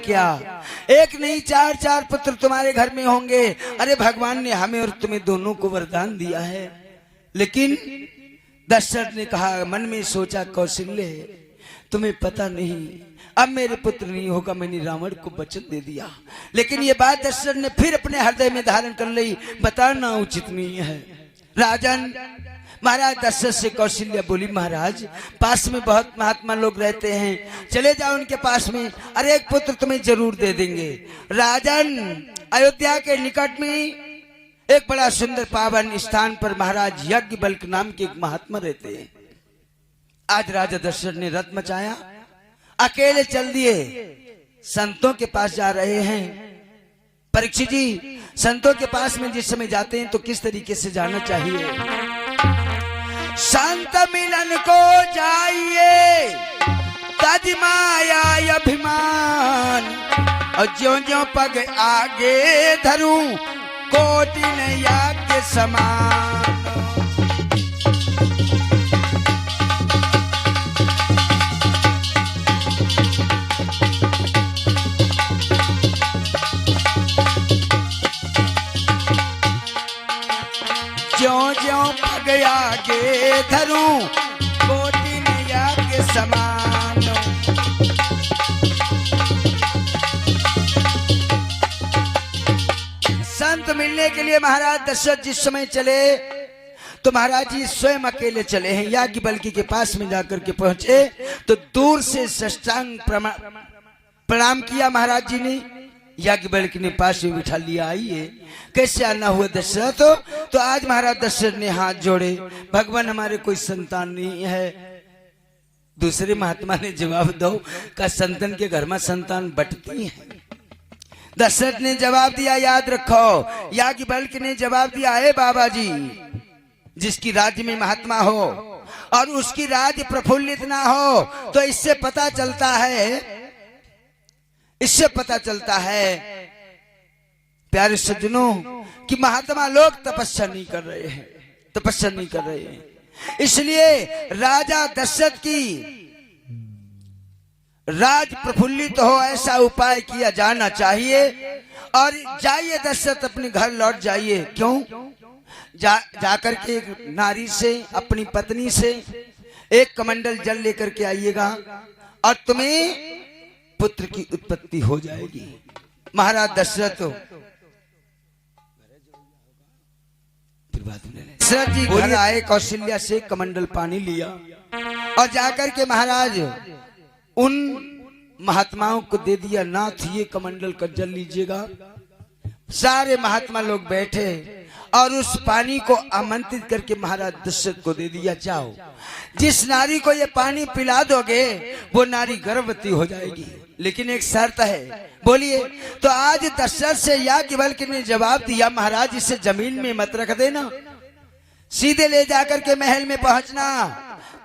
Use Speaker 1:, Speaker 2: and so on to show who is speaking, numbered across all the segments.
Speaker 1: क्या? एक नहीं 4 पुत्र तुम्हारे घर में होंगे। अरे भगवान ने हमें और तुम्हें दोनों को वरदान दिया है। लेकिन दशरथ ने कहा, मन में सोचा, कौशल्य तुम्हें पता नहीं, अब मेरे पुत्र नहीं होगा, मैंने रावण को वचन दे दिया। लेकिन ये बात दशरथ ने फिर अपने हृदय में धारण कर ली, बताना उचित नहीं है। राजन महाराज दशरथ से कौशल्या बोली, महाराज पास में बहुत महात्मा लोग रहते हैं, चले जाओ उनके पास में, अरे एक पुत्र तुम्हें जरूर दे देंगे। राजन अयोध्या के निकट में एक बड़ा सुंदर पावन स्थान पर महाराज याज्ञवल्क्य नाम के एक महात्मा रहते हैं। आज राजा दशरथ ने रथ मचाया, अकेले चल दिए, संतों के पास जा रहे हैं। परीक्षित जी, संतों के पास में जिस समय जाते हैं तो किस तरीके से जाना चाहिए? संत मिलन को जाइए तज माया अभिमान, और ज्यों ज्यों पग आगे धरूं कोटि नैया के समान। ज्यों ज्यों पग आगे धरूं कोटि नैया के समान। संत मिलने के लिए महाराज दशरथ जिस समय चले तो महाराज जी स्वयं अकेले चले हैं। याज्ञवल्क्य के पास में जाकर के पहुंचे तो दूर से साष्टांग प्रणाम किया महाराज जी ने। याज्ञवल्क्य ने पास में बिठा लिया, आइए कैसे आना हुआ दशरथ? तो आज महाराज दशरथ ने हाथ जोड़े, भगवान हमारे कोई संतान नहीं है। दूसरे महात्मा ने जवाब दो का संतन के घर में संतान बटती है। दशरथ ने जवाब दिया, याद रखो। याज्ञवल्क्य ने जवाब दिया, है बाबा जी, जिसकी राज्य में महात्मा हो और उसकी राज्य प्रफुल्लित ना हो तो इससे पता चलता है प्यारे सज्जनों कि महात्मा लोग तपस्या नहीं कर रहे हैं। इसलिए राजा दशरथ की राज प्रफुल्लित हो ऐसा उपाय किया जाना चाहिए। और जाइए दशरथ, अपने घर लौट जाइए। क्यों? जाकर के एक नारी से, अपनी पत्नी से एक कमंडल जल लेकर के आइएगा और तुम्हें पुत्र की उत्पत्ति हो जाएगी। महाराज दशरथ दशरथ जी घर आए, कौशल्या से कमंडल पानी लिया और जाकर के महाराज उन महात्माओं को दे दिया, नाथ ये कमंडल का जल लीजिएगा। सारे महात्मा लोग बैठे और उस पानी को आमंत्रित करके महाराज दशरथ को दे दिया, जाओ जिस नारी को ये पानी पिला दोगे वो नारी गर्भवती हो जाएगी, लेकिन एक शर्त है। बोलिए। तो आज दशरथ से याज्ञवल्क्य ने जवाब दिया, महाराज इसे जमीन में मत रख देना, सीधे ले जाकर के महल में पहुंचना।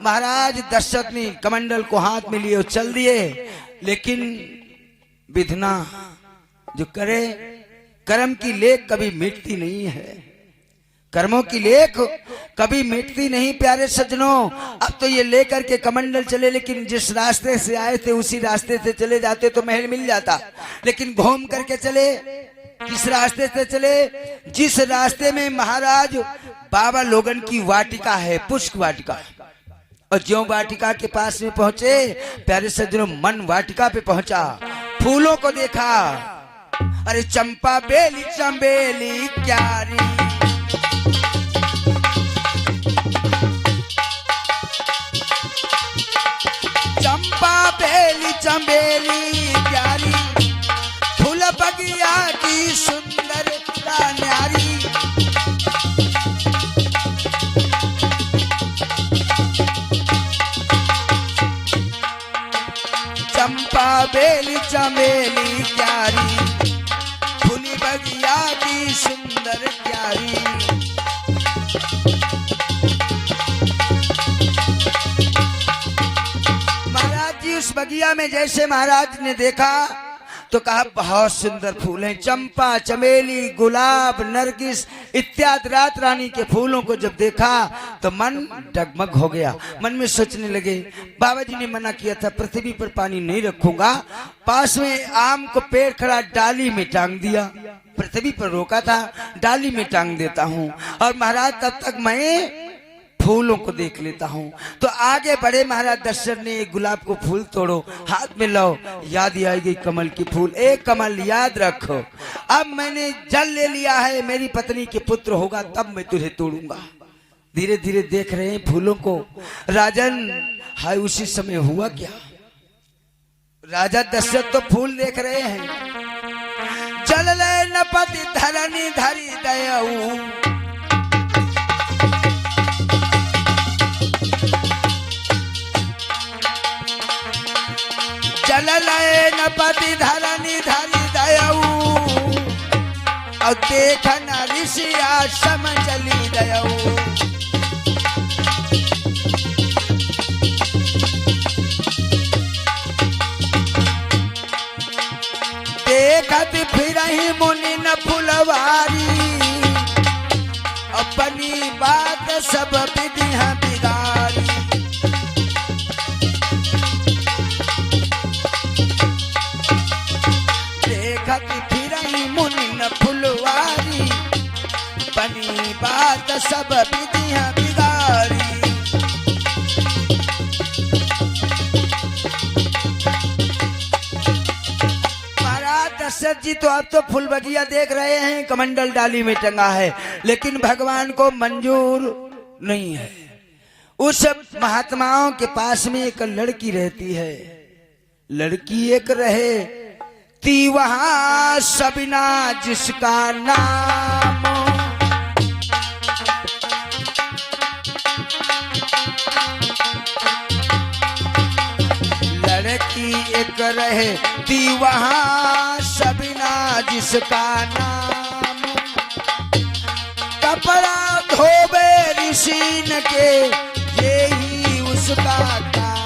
Speaker 1: महाराज दशरथ ने कमंडल को हाथ में लिए और चल दिए। लेकिन विधना जो करे, कर्म की लेख कभी मिटती नहीं है, कर्मों की लेख कभी मिटती नहीं प्यारे सज्जनों। अब तो ये लेकर के कमंडल चले, लेकिन जिस रास्ते से आए थे उसी रास्ते से चले जाते तो महल मिल जाता, लेकिन घूम करके चले। किस रास्ते से चले? जिस रास्ते में महाराज बाबा लोगन की वाटिका है, पुष्प वाटिका। और ज्यों वाटिका के पास में पहुंचे प्यारे सज्जनों, मन वाटिका पे पहुंचा, फूलों को देखा। अरे चंपा बेली चंबेली क्यारी, चंपा बेली चंबेली प्यारी, फूल बगिया की सुंदरता न्यारी। चंपा बेली चंबेली प्यारी, फूल बगिया की सुंदर प्यारी। महाराज जी उस बगिया में जैसे महाराज ने देखा तो कहा बहुत सुंदर फूल हैं, चंपा, चमेली, गुलाब, नरगिस इत्यादि रात रानी के फूलों को जब देखा तो मन डगमग हो गया। मन में सोचने लगे, बाबा जी ने मना किया था पृथ्वी पर पानी नहीं रखूंगा, पास में आम को पेड़ खड़ा डाली में टांग दिया, पृथ्वी पर रोका था, डाली में टांग देता हूँ और महाराज तब तक मैं फूलों को देख लेता हूँ। तो आगे बढ़े महाराज दशरथ ने, एक गुलाब को फूल तोड़ो, हाथ में लाओ, याद आएगी कमल की फूल, एक कमल याद रखो, अब मैंने जल ले लिया है, मेरी पत्नी के पुत्र होगा तब मैं तुझे तोड़ूंगा। धीरे धीरे देख रहे हैं फूलों को राजन। हाय उसी समय हुआ क्या, राजा दशरथ तो फूल देख रहे हैं, जल ले न पति धरनी धरी दयाऊ, जल लय न पति धरनी धरी दयाऊ, और देख न ऋषि आश्रम चली दयाऊ। देखत फिर ही मुनि न फुलवारी, अपनी बात सब विधियां बिगाड़ी। फिर ही मुनि न फुलवारी, बनी बात सब विधियां बिगाड़ी। महाराज दशरथ जी तो अब तो फूल बगिया देख रहे हैं, कमंडल डाली में टंगा है, लेकिन भगवान को मंजूर नहीं है। उस महात्माओं के पास में एक लड़की रहती है, लड़की एक रहे ती वहां सबिना जिसका नाम, लड़की एक रहे ती वहां सबिना जिसका नाम, कपड़ा धोबे ऋषि के यही उसका काम।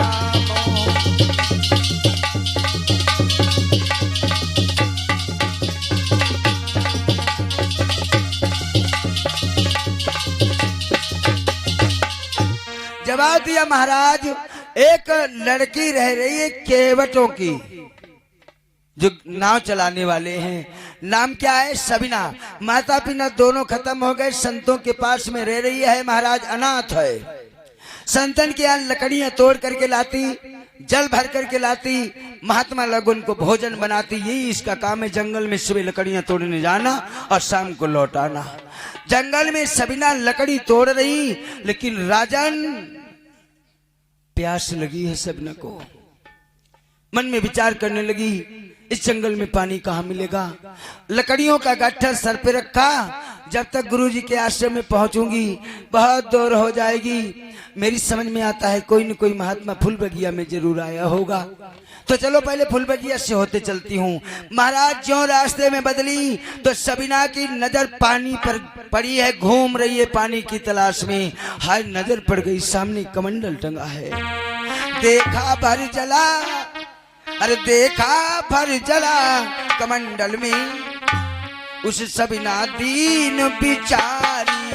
Speaker 1: जवाब दिया महाराज, एक लड़की रह रही है केवटों की, जो नाव चलाने वाले हैं, नाम क्या है, सबिना। माता पिता दोनों खत्म हो गए, संतों के पास में रह रही है महाराज, अनाथ है। संतन के यहाँ लकड़ियां तोड़ करके लाती, जल भर करके लाती, महात्मा लोग उनको भोजन बनाती, यही इसका काम है। जंगल में सुबह लकड़ियां तोड़ने जाना और शाम को लौट आना। जंगल में सबिना लकड़ी तोड़ रही, लेकिन राजन प्यास लगी है सबिना को। मन में विचार करने लगी, इस जंगल में पानी कहाँ मिलेगा। लकड़ियों का गट्ठर सर पे रखा, जब तक गुरुजी के आश्रम में पहुंचूंगी बहुत दूर हो जाएगी। मेरी समझ में आता है कोई न कोई महात्मा फूल बगिया में जरूर आया होगा, तो चलो पहले फूल बगिया से होते चलती हूँ। महाराज ज्यों रास्ते में बदली तो सबिना की नजर पानी पर पड़ी है, घूम रही है पानी की तलाश में। हाय नजर पड़ गई, सामने कमंडल टंगा है, देखा भर जला, अरे देखा भर जला कमंडल में उस सबिना दीन बिचारी।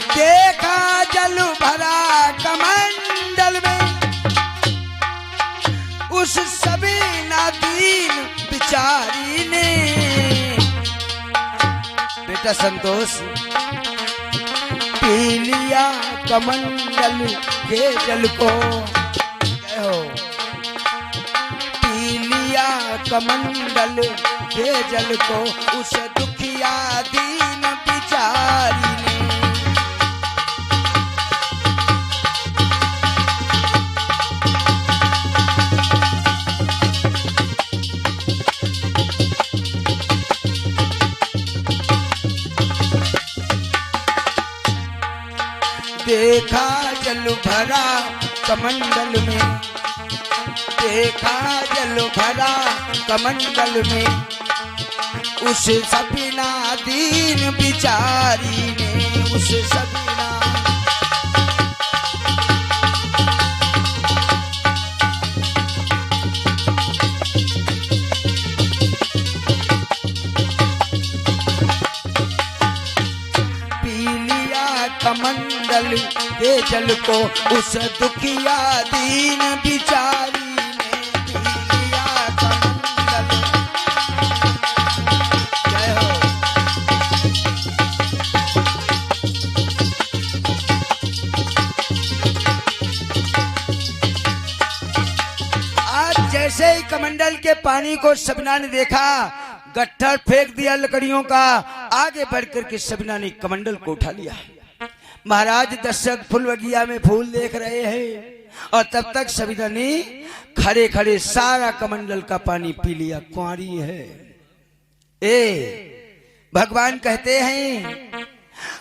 Speaker 1: देखा जल भरा कमंडल में उस सबिना दीन बिचारी ने। बेटा संतोष, पी लिया कमंडल के जल को, पी लिया कमंडल के जल को उस दुखिया दीन बिचारी ने। देखा जल भरा कमंडल में, देखा जल भरा कमंडल में उस सबिना दीन बिचारी ने, उस सबिना कमंडल के जल को उस दुखिया दीन बिचारी ने पी लिया कमंडल। जय हो। आज जैसे ही कमंडल के पानी को सबना ने देखा, गट्ठर फेंक दिया लकड़ियों का, आगे बढ़कर के सबना ने कमंडल को उठा लिया। महाराज दशरथ फूल बगिया में फूल देख रहे हैं और तब तक सबना ने खड़े खड़े सारा कमंडल का पानी पी लिया। कुंवारी है। भगवान कहते हैं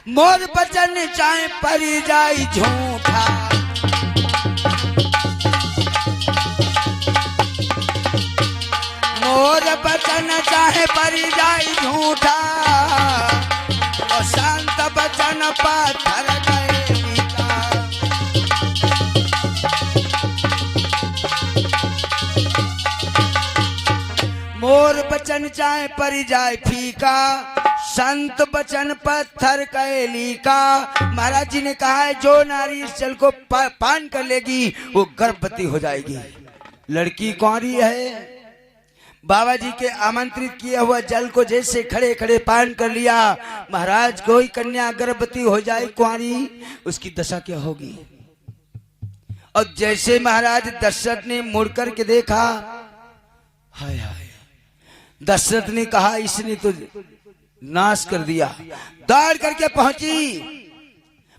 Speaker 1: मोर बचन चाहे परी जाई झूठा, मोर बचन चाहे परी जाई झूठा, और शांत बचन पाथर गए मीठा। मोर बचन चाहे परी जाए फीका, संत बचन पत्थर कैली का। महाराज जी ने कहा है जो नारी इस जल को पान कर लेगी वो गर्भवती हो जाएगी। लड़की कुंवारी है। बाबा जी के आमंत्रित किया हुआ जल को जैसे खड़े खड़े पान कर लिया, महाराज कोई कन्या गर्भवती हो जाए कुंवारी, उसकी दशा क्या होगी। और जैसे महाराज दशरथ ने मुड़ करके देखा, हाय हाय, दशरथ ने कहा इसने तो नाश कर दिया। दौड़ करके पहुंची।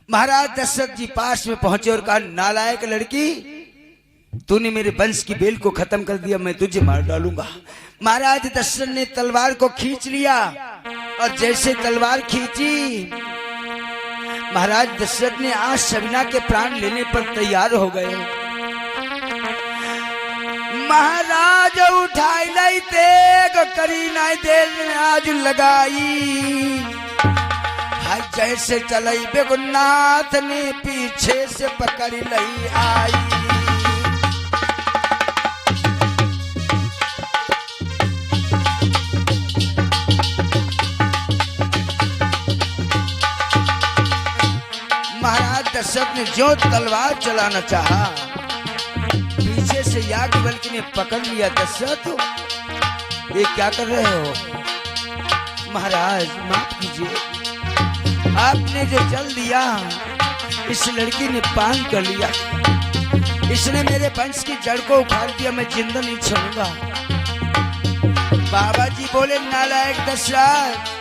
Speaker 1: महाराज दशरथ जी पास में पहुंचे और कहा नालायक लड़की, तूने मेरे वंश की बेल को खत्म कर दिया, मैं तुझे मार डालूंगा। महाराज दशरथ ने तलवार को खींच लिया और जैसे तलवार खींची, महाराज दशरथ ने आज सबना के प्राण लेने पर तैयार हो गए। महाराज उठाई लाई तेग करी नाई देर आज लगाई, जैसे चलई बेगुनाथ ने पीछे से पकड़ लई आई। महाराज दशरथ ने जो तलवार चलाना चाहा, पीछे से याज्ञवल्क्य ने पकड़ लिया। दशरथ ये क्या कर रहे हो? महाराज माफ कीजिए, आपने जो जल दिया इस लड़की ने पान कर लिया, इसने मेरे वंश की जड़ को उखाड़ दिया, मैं जिंदा नहीं छोड़ूंगा। बाबा जी बोले नालायक दशरथ,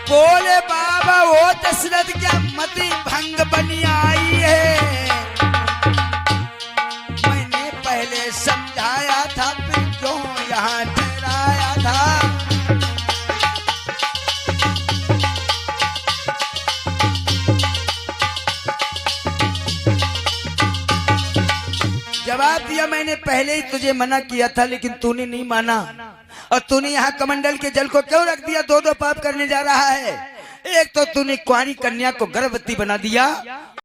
Speaker 1: बोले बाबा वो दशरथ क्या मति भंग बनी आई है, मैंने पहले समझाया था फिर क्यों यहाँ ठहराया था। जवाब दिया मैंने पहले ही तुझे मना किया था लेकिन तूने नहीं माना, और तूने यहाँ कमंडल के जल को क्यों रख दिया? दो दो पाप करने जा रहा है। एक तो तूने कुंवारी कन्या को गर्भवती बना दिया,